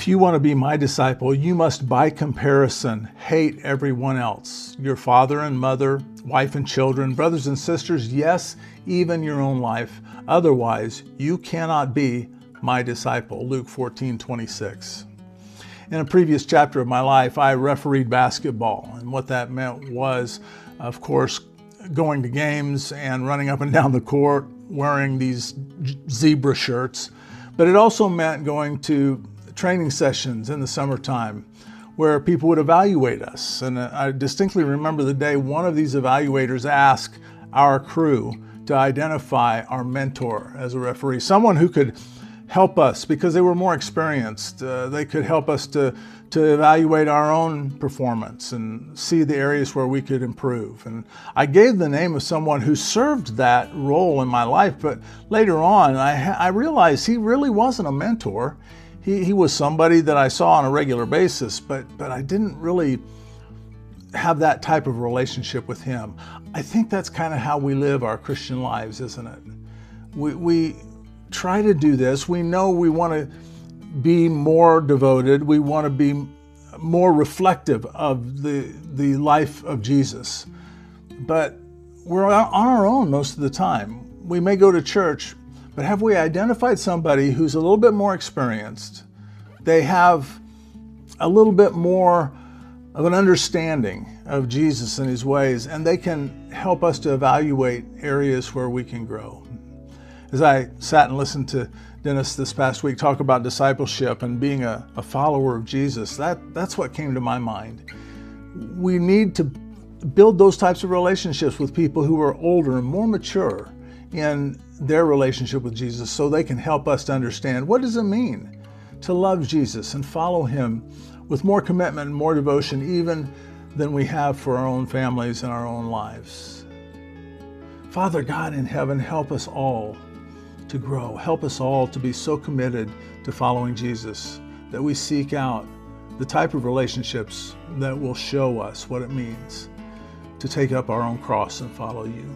If you want to be my disciple, you must by comparison hate everyone else, your father and mother, wife and children, brothers and sisters, yes, even your own life. Otherwise, you cannot be my disciple. Luke 14:26. In a previous chapter of my life, I refereed basketball, and what that meant was, of course, going to games and running up and down the court wearing these zebra shirts. But it also meant going to training sessions in the summertime where people would evaluate us. And I distinctly remember the day one of these evaluators asked our crew to identify our mentor as a referee, someone who could help us because they were more experienced. They could help us to evaluate our own performance and see the areas where we could improve. And I gave the name of someone who served that role in my life, but later on I realized he really wasn't a mentor. He was somebody that I saw on a regular basis, but I didn't really have that type of relationship with him. I think that's kind of how we live our Christian lives, isn't it? We try to do this. We know we want to be more devoted. We want to be more reflective of the life of Jesus. But we're on our own most of the time. We may go to church, but have we identified somebody who's a little bit more experienced? They have a little bit more of an understanding of Jesus and his ways, and they can help us to evaluate areas where we can grow. As I sat and listened to Dennis this past week talk about discipleship and being a follower of Jesus, that's what came to my mind. We need to build those types of relationships with people who are older and more mature in their relationship with Jesus so they can help us to understand what does it mean to love Jesus and follow him with more commitment and more devotion even than we have for our own families and our own lives. Father God in heaven, help us all to grow. Help us all to be so committed to following Jesus that we seek out the type of relationships that will show us what it means to take up our own cross and follow you.